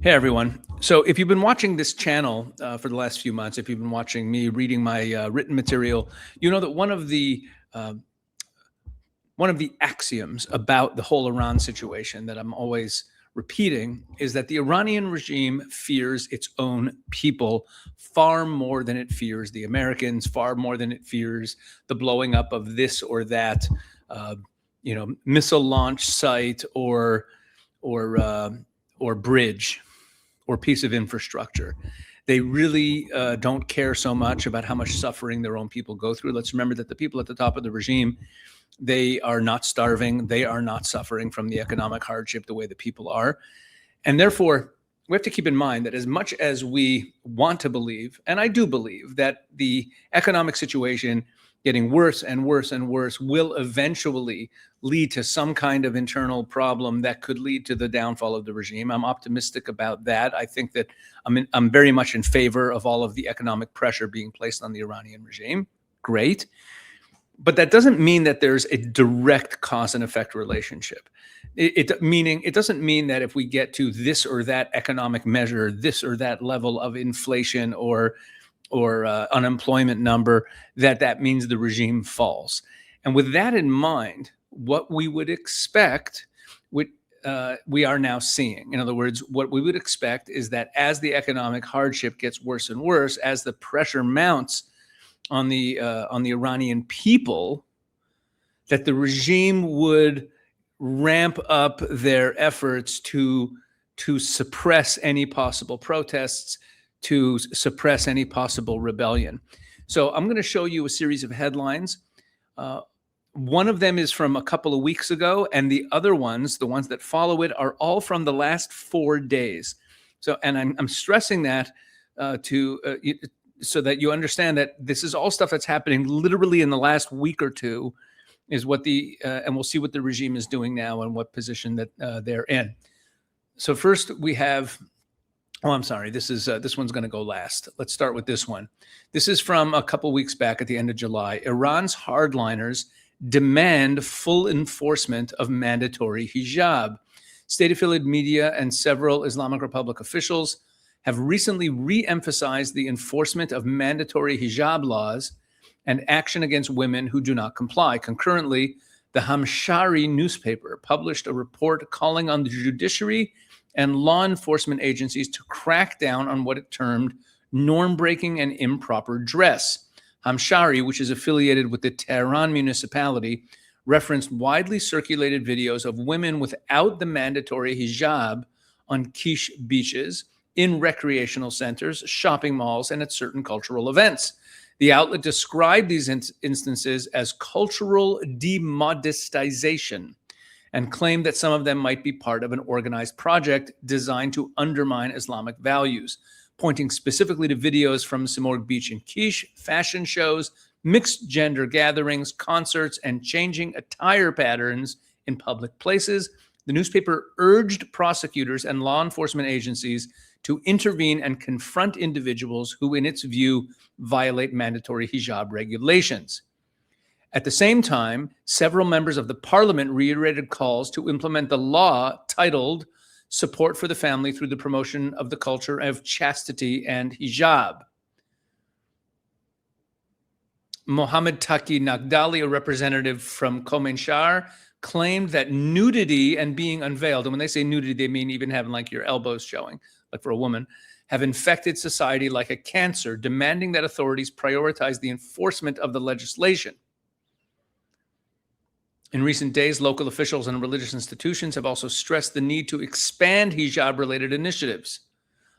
Hey everyone. So if you've been watching this channel for the last few months, if you've been watching me reading my written material, you know that one of the axioms about the whole Iran situation that I'm always repeating is that the Iranian regime fears its own people far more than it fears the Americans, far more than it fears the blowing up of this or that, missile launch site or bridge or piece of infrastructure. They really don't care so much about how much suffering their own people go through. Let's remember that the people at the top of the regime, they are not starving. They are not suffering from the economic hardship the way the people are. And therefore, we have to keep in mind that as much as we want to believe, and I do believe, that the economic situation getting worse and worse and worse will eventually lead to some kind of internal problem that could lead to the downfall of the regime. I'm optimistic about that. I think that I'm very much in favor of all of the economic pressure being placed on the Iranian regime. Great. But that doesn't mean that there's a direct cause and effect relationship. It doesn't mean that if we get to this or that economic measure, this or that level of inflation or unemployment number, that means the regime falls. And with that in mind, what we would expect, we are now seeing. In other words, what we would expect is that as the economic hardship gets worse and worse, as the pressure mounts on the Iranian people, that the regime would ramp up their efforts to suppress any possible protests, to suppress any possible rebellion. So I'm going to show you a series of headlines. One of them is from a couple of weeks ago, and the other ones, the ones that follow it, are all from the last 4 days. So, and I'm stressing that so that you understand that this is all stuff that's happening literally in the last week or two, is what and we'll see what the regime is doing now and what position that they're in. So first we have, I'm sorry, this one's going to go last. Let's start with this one. This is from a couple weeks back at the end of July. Iran's hardliners demand full enforcement of mandatory hijab. State-affiliated media and several Islamic Republic officials have recently re-emphasized the enforcement of mandatory hijab laws and action against women who do not comply. Concurrently, the Hamshari newspaper published a report calling on the judiciary and law enforcement agencies to crack down on what it termed norm-breaking and improper dress. Hamshari, which is affiliated with the Tehran municipality, referenced widely circulated videos of women without the mandatory hijab on Kish beaches, in recreational centers, shopping malls, and at certain cultural events. The outlet described these instances as cultural demodestization and claimed that some of them might be part of an organized project designed to undermine Islamic values, pointing specifically to videos from Simorg Beach and Kish, fashion shows, mixed gender gatherings, concerts, and changing attire patterns in public places. The newspaper urged prosecutors and law enforcement agencies to intervene and confront individuals who, in its view, violate mandatory hijab regulations. At the same time, several members of the parliament reiterated calls to implement the law titled Support for the Family through the Promotion of the Culture of Chastity and Hijab. Mohammed Taqi Naqdali, a representative from Khomeini, claimed that nudity and being unveiled, and when they say nudity, they mean even having like your elbows showing, like for a woman, have infected society like a cancer, demanding that authorities prioritize the enforcement of the legislation. In recent days, local officials and religious institutions have also stressed the need to expand hijab-related initiatives.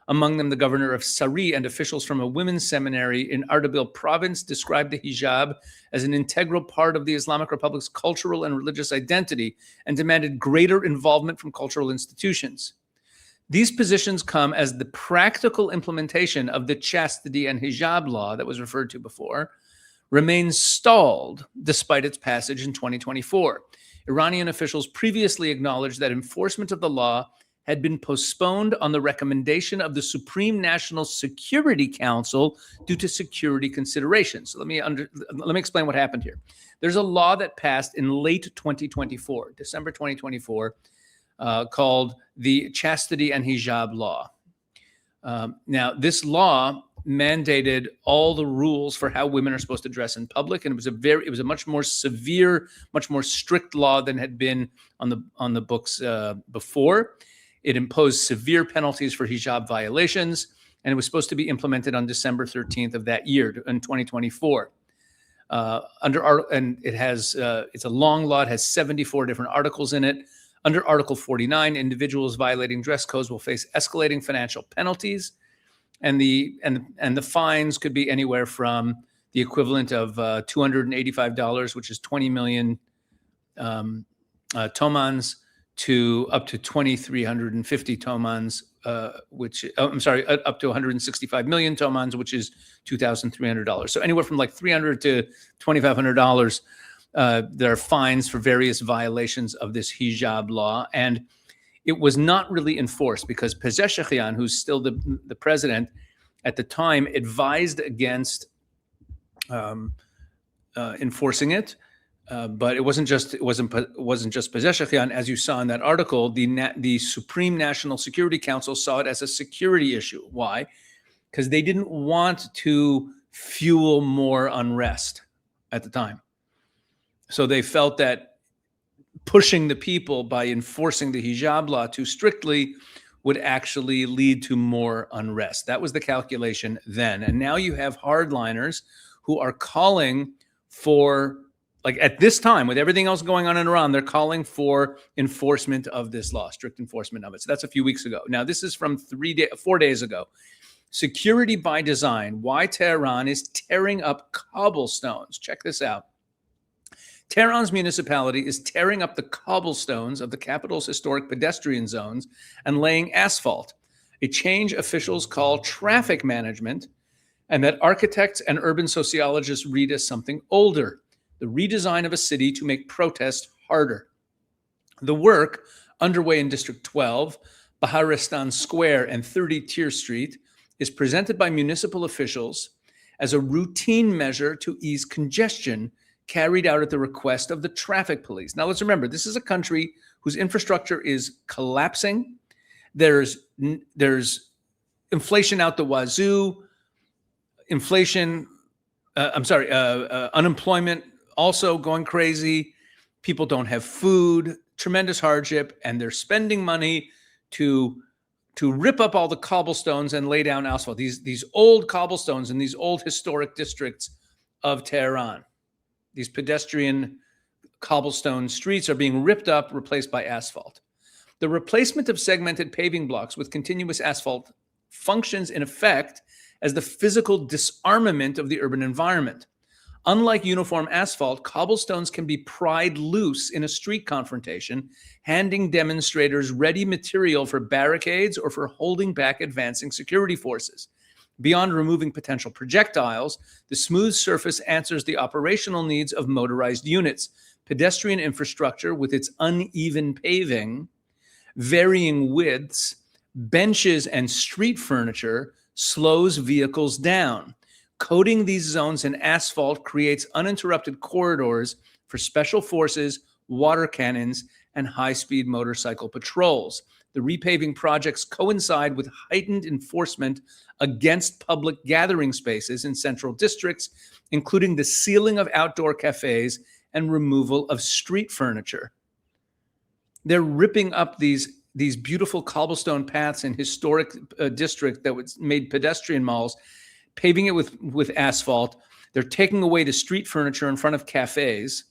Among them, the governor of Sari and officials from a women's seminary in Ardabil province described the hijab as an integral part of the Islamic Republic's cultural and religious identity and demanded greater involvement from cultural institutions. These positions come as the practical implementation of the chastity and hijab law that was referred to before remains stalled despite its passage in 2024. Iranian officials previously acknowledged that enforcement of the law had been postponed on the recommendation of the Supreme National Security Council due to security considerations. So let me explain what happened here. There's a law that passed in late 2024, December 2024, called the Chastity and Hijab Law. Now, this law mandated all the rules for how women are supposed to dress in public, and it was a much more severe, much more strict law than had been on the books before. It imposed severe penalties for hijab violations, and it was supposed to be implemented on December 13th of that year, in 2024. It's a long law. It has 74 different articles in it. Under Article 49, individuals violating dress codes will face escalating financial penalties, and the fines could be anywhere from the equivalent of $285, which is 20 million tomans, to up to 2,350 tomans, up to 165 million tomans, which is $2,300. So anywhere from like $300 to $2,500. There are fines for various violations of this hijab law, and it was not really enforced because Pesach, who's still the president at the time, advised against enforcing it. But it wasn't just Pesach. As you saw in that article, the Supreme National Security Council saw it as a security issue. Why? Because they didn't want to fuel more unrest at the time. So they felt that pushing the people by enforcing the hijab law too strictly would actually lead to more unrest. That was the calculation then. And now you have hardliners who are calling for, like at this time, with everything else going on in Iran, they're calling for enforcement of this law, strict enforcement of it. So that's a few weeks ago. Now, this is from 4 days ago. Security by design. Why Tehran is tearing up cobblestones. Check this out. Tehran's municipality is tearing up the cobblestones of the capital's historic pedestrian zones and laying asphalt, a change officials call traffic management, and that architects and urban sociologists read as something older, the redesign of a city to make protest harder. The work, underway in District 12, Baharistan Square and 30 Tier Street, is presented by municipal officials as a routine measure to ease congestion carried out at the request of the traffic police. Now, let's remember, this is a country whose infrastructure is collapsing. There's inflation out the wazoo. Unemployment also going crazy. People don't have food, tremendous hardship, and they're spending money to rip up all the cobblestones and lay down asphalt. These old cobblestones in these old historic districts of Tehran. These pedestrian cobblestone streets are being ripped up, replaced by asphalt. The replacement of segmented paving blocks with continuous asphalt functions in effect as the physical disarmament of the urban environment. Unlike uniform asphalt, cobblestones can be pried loose in a street confrontation, handing demonstrators ready material for barricades or for holding back advancing security forces. Beyond removing potential projectiles, the smooth surface answers the operational needs of motorized units. Pedestrian infrastructure with its uneven paving, varying widths, benches, and street furniture slows vehicles down. Coating these zones in asphalt creates uninterrupted corridors for special forces, water cannons, and high-speed motorcycle patrols. The repaving projects coincide with heightened enforcement against public gathering spaces in central districts, including the sealing of outdoor cafes and removal of street furniture. They're ripping up these beautiful cobblestone paths in historic district that was made pedestrian malls, paving it with asphalt. They're taking away the street furniture in front of cafes.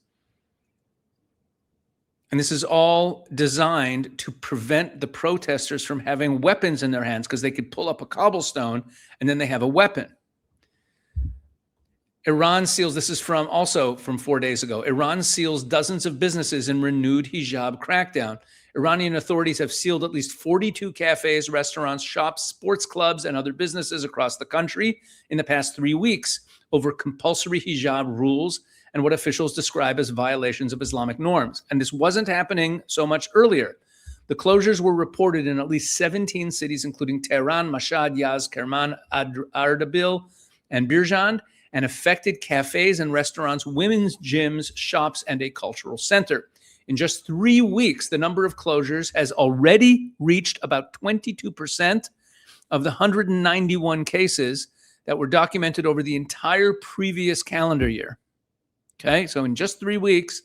And this is all designed to prevent the protesters from having weapons in their hands, because they could pull up a cobblestone and then they have a weapon. Iran seals, this is also from 4 days ago, Iran seals dozens of businesses in renewed hijab crackdown. Iranian authorities have sealed at least 42 cafes, restaurants, shops, sports clubs, and other businesses across the country in the past 3 weeks over compulsory hijab rules and what officials describe as violations of Islamic norms. And this wasn't happening so much earlier. The closures were reported in at least 17 cities, including Tehran, Mashhad, Yazd, Kerman, Ardabil, and Birjan, and affected cafes and restaurants, women's gyms, shops, and a cultural center. In just 3 weeks, the number of closures has already reached about 22% of the 191 cases that were documented over the entire previous calendar year. Okay, so in just 3 weeks,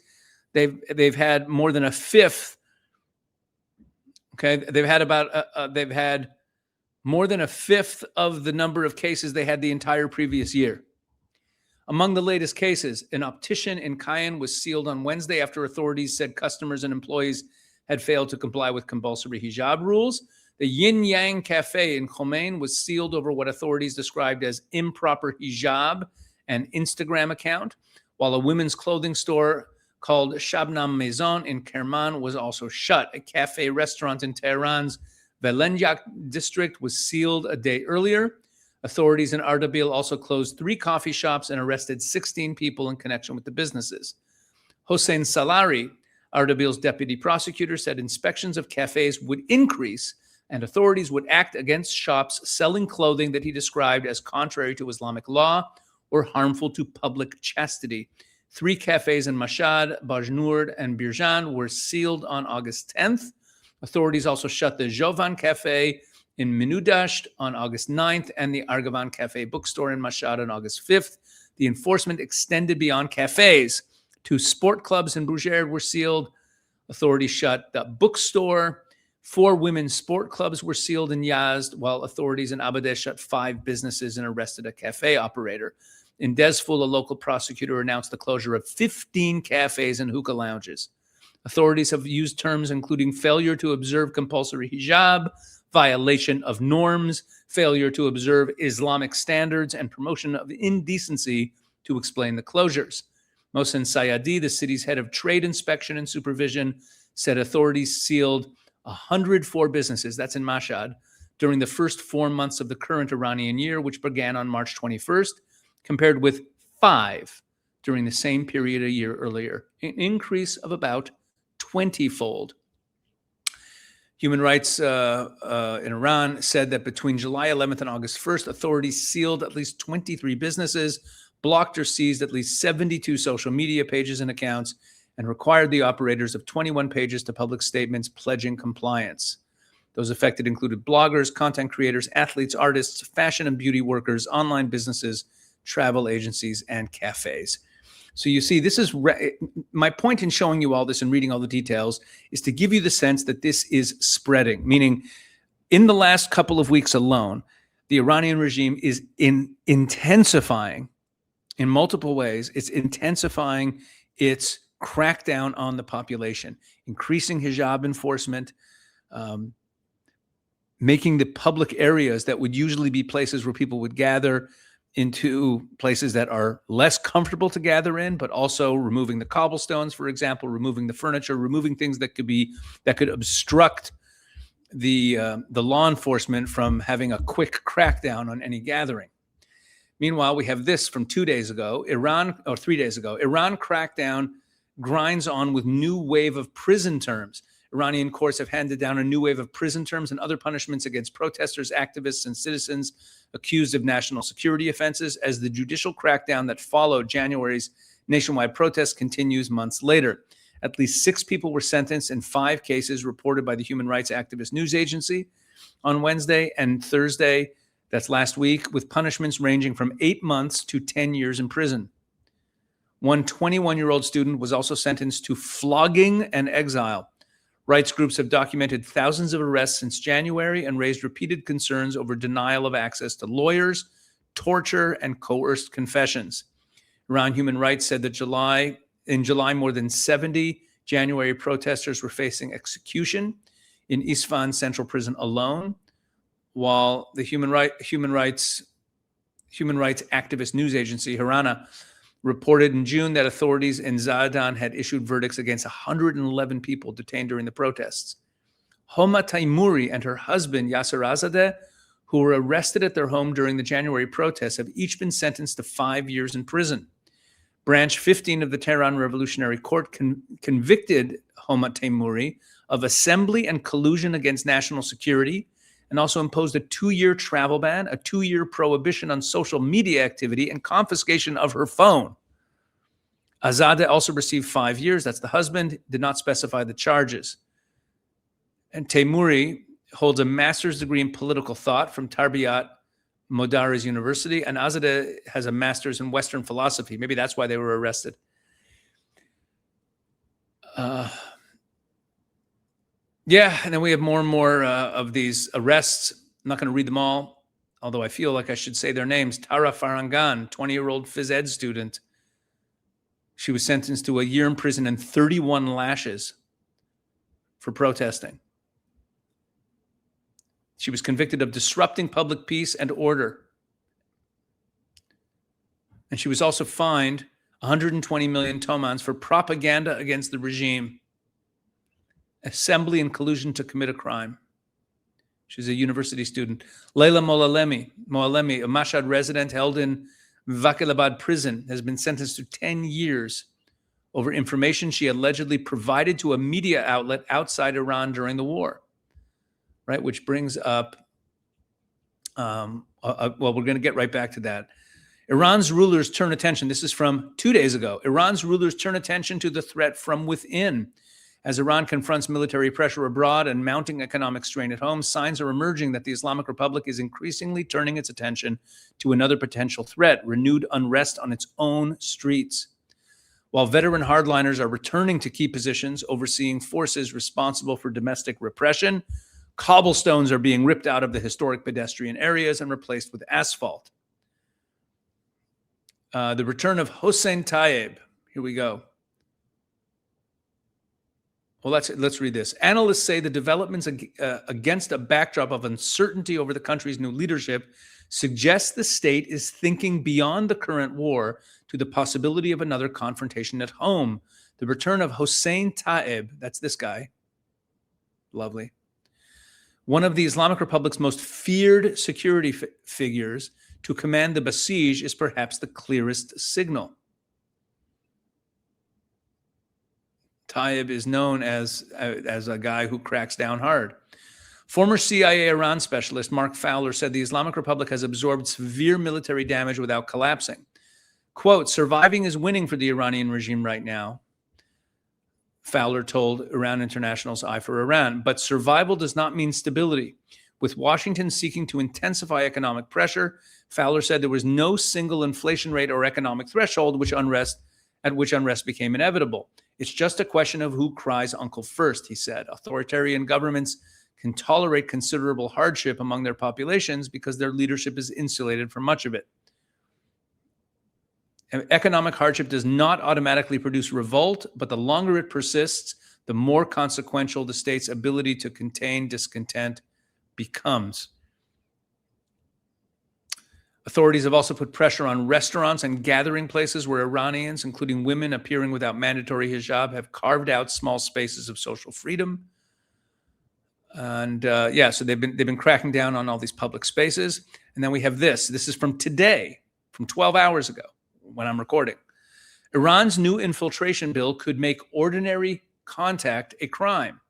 they've had more than a fifth. Okay, they've had more than a fifth of the number of cases they had the entire previous year. Among the latest cases, an optician in Cayenne was sealed on Wednesday after authorities said customers and employees had failed to comply with compulsory hijab rules. The Yin Yang Cafe in Khomein was sealed over what authorities described as improper hijab and Instagram account, while a women's clothing store called Shabnam Maison in Kerman was also shut. A cafe restaurant in Tehran's Velenyak district was sealed a day earlier. Authorities in Ardabil also closed 3 coffee shops and arrested 16 people in connection with the businesses. Hossein Salari, Ardabil's deputy prosecutor, said inspections of cafes would increase and authorities would act against shops selling clothing that he described as contrary to Islamic law or harmful to public chastity. 3 cafes in Mashhad, Bajnour, and Birjan were sealed on August 10th. Authorities also shut the Jovan Cafe in Minudasht on August 9th and the Argavan Cafe bookstore in Mashhad on August 5th. The enforcement extended beyond cafes. 2 sport clubs in Bougerd were sealed. Authorities shut the bookstore. 4 women's sport clubs were sealed in Yazd, while authorities in Abadeh shut 5 businesses and arrested a cafe operator. In Dezful, a local prosecutor announced the closure of 15 cafes and hookah lounges. Authorities have used terms including failure to observe compulsory hijab, violation of norms, failure to observe Islamic standards, and promotion of indecency to explain the closures. Mohsen Sayadi, the city's head of trade inspection and supervision, said authorities sealed 104 businesses, that's in Mashhad, during the first 4 months of the current Iranian year, which began on March 21st, compared with 5 during the same period a year earlier, an increase of about 20-fold. Human rights in Iran said that between July 11th and August 1st, authorities sealed at least 23 businesses, blocked or seized at least 72 social media pages and accounts, and required the operators of 21 pages to public statements pledging compliance. Those affected included bloggers, content creators, athletes, artists, fashion and beauty workers, online businesses, travel agencies, and cafes. So you see, this is my point in showing you all this and reading all the details is to give you the sense that this is spreading, meaning in the last couple of weeks alone, the Iranian regime is intensifying in multiple ways. It's intensifying its crackdown on the population, increasing hijab enforcement, making the public areas that would usually be places where people would gather into places that are less comfortable to gather in, but also removing the cobblestones, for example, removing the furniture, removing things that could obstruct the law enforcement from having a quick crackdown on any gathering. Meanwhile, we have this from 3 days ago. Iran crackdown grinds on with new wave of prison terms. Iranian courts have handed down a new wave of prison terms and other punishments against protesters, activists, and citizens accused of national security offenses as the judicial crackdown that followed January's nationwide protests continues months later. At least 6 people were sentenced in 5 cases reported by the human rights activist news agency on Wednesday and Thursday, that's last week, with punishments ranging from 8 months to 10 years in prison. One 21-year-old student was also sentenced to flogging and exile. Rights groups have documented thousands of arrests since January and raised repeated concerns over denial of access to lawyers, torture, and coerced confessions. Iran Human Rights said that in July, more than 70 January protesters were facing execution in Isfahan Central Prison alone, while the human rights activist news agency, Harana, reported in June that authorities in Zaadan had issued verdicts against 111 people detained during the protests. Homa Taimuri and her husband, Yasser Azadeh, who were arrested at their home during the January protests, have each been sentenced to 5 years in prison. Branch 15 of the Tehran Revolutionary Court convicted Homa Taimuri of assembly and collusion against national security, and also imposed a 2-year travel ban, a 2-year prohibition on social media activity, and confiscation of her phone. Azadeh also received 5 years. That's the husband, did not specify the charges. And Teimouri holds a master's degree in political thought from Tarbiyat Modares University, and Azadeh has a master's in Western philosophy. Maybe that's why they were arrested. Yeah, and then we have more and more of these arrests. I'm not going to read them all, although I feel like I should say their names. Tara Farangan, 20-year-old phys ed student. She was sentenced to a year in prison and 31 lashes for protesting. She was convicted of disrupting public peace and order. And she was also fined 120 million tomans for propaganda against the regime, assembly and collusion to commit a crime. She's a university student. Leila Moalemi, a Mashhad resident held in Vakilabad prison, has been sentenced to 10 years over information she allegedly provided to a media outlet outside Iran during the war. Right, which brings up, well, we're going to get right back to that. Iran's rulers turn attention. This is from 2 days ago. Iran's rulers turn attention to the threat from within. As Iran confronts military pressure abroad and mounting economic strain at home, signs are emerging that the Islamic Republic is increasingly turning its attention to another potential threat, renewed unrest on its own streets. While veteran hardliners are returning to key positions, overseeing forces responsible for domestic repression, cobblestones are being ripped out of the historic pedestrian areas and replaced with asphalt. The return of Hossein Tayyib. Here we go. Well, let's read this. Analysts say the developments against a backdrop of uncertainty over the country's new leadership suggests the state is thinking beyond the current war to the possibility of another confrontation at home. The return of Hossein Tayyib, that's this guy. Lovely. One of the Islamic Republic's most feared security figures to command the Basij is perhaps the clearest signal. Tayyib is known as a guy who cracks down hard. Former CIA Iran specialist Mark Fowler said the Islamic Republic has absorbed severe military damage without collapsing. Quote, surviving is winning for the Iranian regime right now, Fowler told Iran International's Eye for Iran. But survival does not mean stability. With Washington seeking to intensify economic pressure, Fowler said there was no single inflation rate or economic threshold at which unrest became inevitable. It's just a question of who cries uncle first, he said. Authoritarian governments can tolerate considerable hardship among their populations because their leadership is insulated from much of it. Economic hardship does not automatically produce revolt, but the longer it persists, the more consequential the state's ability to contain discontent becomes. Authorities have also put pressure on restaurants and gathering places where Iranians, including women appearing without mandatory hijab, have carved out small spaces of social freedom. And so they've been cracking down on all these public spaces. And then we have this. This is from today, from 12 hours ago, when I'm recording. Iran's new infiltration bill could make ordinary contact a crime.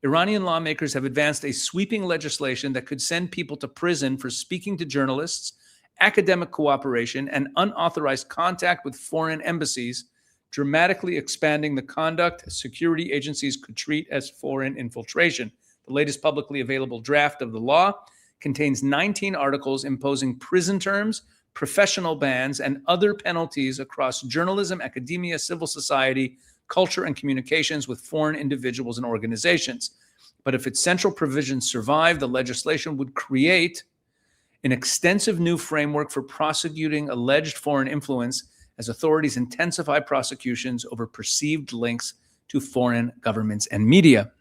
Iranian lawmakers have advanced a sweeping legislation that could send people to prison for speaking to journalists, academic cooperation, and unauthorized contact with foreign embassies, dramatically expanding the conduct security agencies could treat as foreign infiltration. The latest publicly available draft of the law contains 19 articles imposing prison terms, professional bans, and other penalties across journalism, academia, civil society, culture, and communications with foreign individuals and organizations. But if its central provisions survive, the legislation would create an extensive new framework for prosecuting alleged foreign influence as authorities intensify prosecutions over perceived links to foreign governments and media.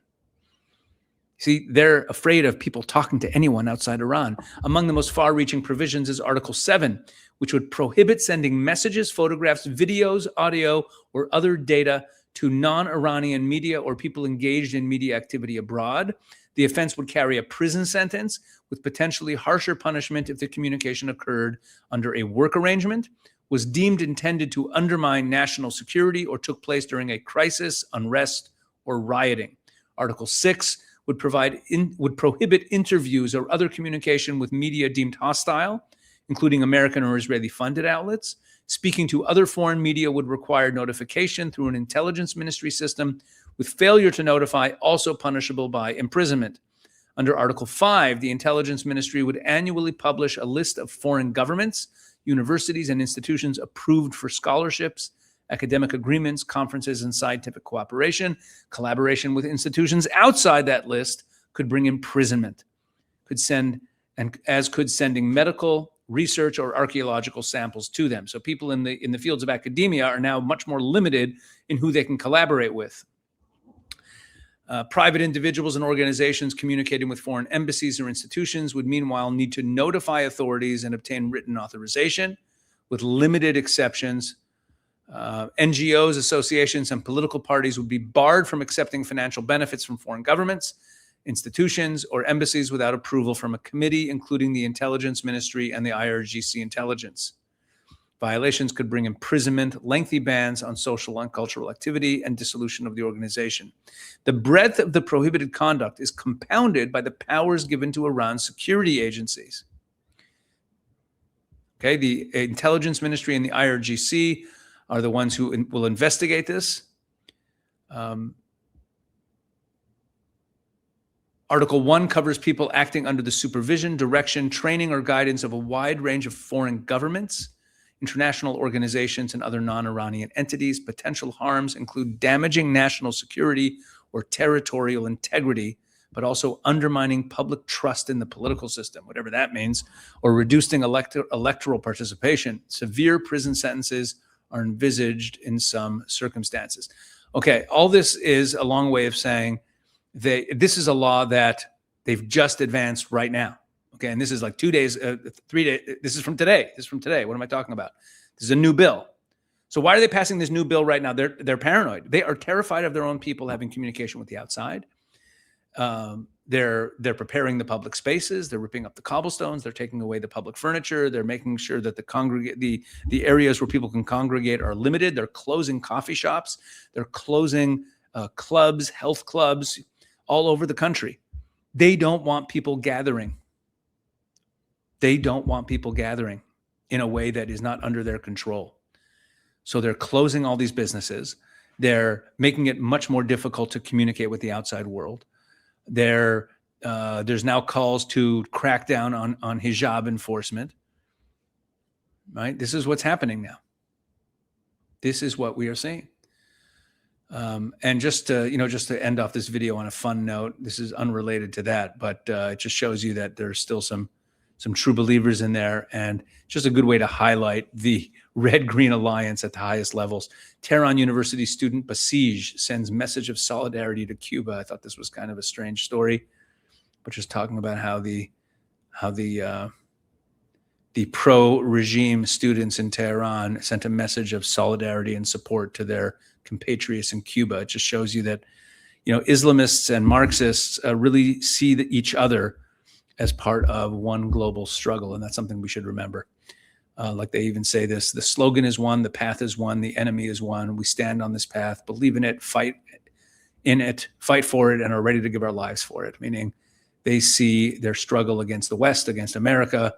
See, they're afraid of people talking to anyone outside Iran. Among the most far-reaching provisions is Article 7, which would prohibit sending messages, photographs, videos, audio, or other data to non-Iranian media or people engaged in media activity abroad. The offense would carry a prison sentence with potentially harsher punishment if the communication occurred under a work arrangement, was deemed intended to undermine national security, or took place during a crisis, unrest, or rioting. Article 6 would prohibit interviews or other communication with media deemed hostile including American or Israeli-funded outlets. Speaking to other foreign media would require notification through an intelligence ministry system, with failure to notify also punishable by imprisonment. Under Article 5, the intelligence ministry would annually publish a list of foreign governments, universities, and institutions approved for scholarships, academic agreements, conferences, and scientific cooperation. Collaboration with institutions outside that list could bring imprisonment, could sending medical, research, or archaeological samples to them. So people in the fields of academia are now much more limited in who they can collaborate with. Private individuals and organizations communicating with foreign embassies or institutions would meanwhile need to notify authorities and obtain written authorization, with limited exceptions. NGOs, associations, and political parties would be barred from accepting financial benefits from foreign governments, institutions, or embassies without approval from a committee, including the Intelligence Ministry and the IRGC Intelligence. Violations could bring imprisonment, lengthy bans on social and cultural activity, and dissolution of the organization. The breadth of the prohibited conduct is compounded by the powers given to Iran's security agencies. Okay, the Intelligence Ministry and the IRGC are the ones who will investigate this. Article 1 covers people acting under the supervision, direction, training, or guidance of a wide range of foreign governments, international organizations, and other non-Iranian entities. Potential harms include damaging national security or territorial integrity, but also undermining public trust in the political system, whatever that means, or reducing electoral participation. Severe prison sentences are envisaged in some circumstances. Okay, all this is a long way of saying this is a law that they've just advanced right now. Okay, and this is like 2 days, 3 days. This is from today. This is from today. What am I talking about? This is a new bill. So why are they passing this new bill right now? They're paranoid. They are terrified of their own people having communication with the outside. They're preparing the public spaces. They're ripping up the cobblestones. They're taking away the public furniture. They're making sure that the areas where people can congregate are limited. They're closing coffee shops. They're closing clubs, health clubs, all over the country. They don't want people gathering. They don't want people gathering in a way that is not under their control. So they're closing all these businesses. They're making it much more difficult to communicate with the outside world. There's now calls to crack down on hijab enforcement. Right? This is what's happening now. This is what we are seeing. And just to end off this video on a fun note, this is unrelated to that, but it just shows you that there's still some true believers in there, and just a good way to highlight the Red-Green Alliance at the highest levels. Tehran University student Basij sends message of solidarity to Cuba. I thought this was kind of a strange story, but just talking about how the pro-regime students in Tehran sent a message of solidarity and support to their compatriots in Cuba. It just shows you that, Islamists and Marxists really see each other as part of one global struggle, and that's something we should remember. Like they even say this: the slogan is one, the path is one, the enemy is one. We stand on this path, believe in it, fight for it, and are ready to give our lives for it. Meaning, they see their struggle against the West, against America,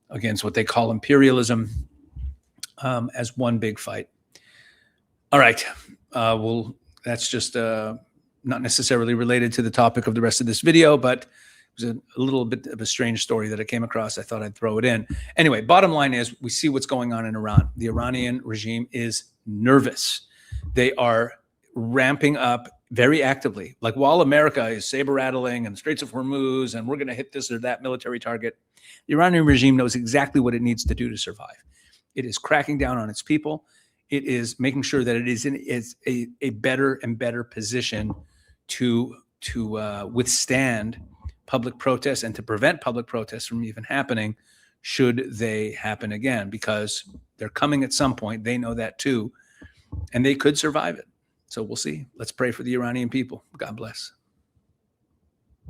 against what they call imperialism, as one big fight. All right. Well, that's just not necessarily related to the topic of the rest of this video, but it was a little bit of a strange story that I came across. I thought I'd throw it in. Anyway, bottom line is we see what's going on in Iran. The Iranian regime is nervous. They are ramping up very actively. Like while America is saber rattling and the Straits of Hormuz and we're going to hit this or that military target, the Iranian regime knows exactly what it needs to do to survive. It is cracking down on its people. It is making sure that it is in a better and better position to withstand public protests and to prevent public protests from even happening should they happen again, because they're coming at some point. They know that too, and they could survive it. So we'll see. Let's pray for the Iranian people. God bless.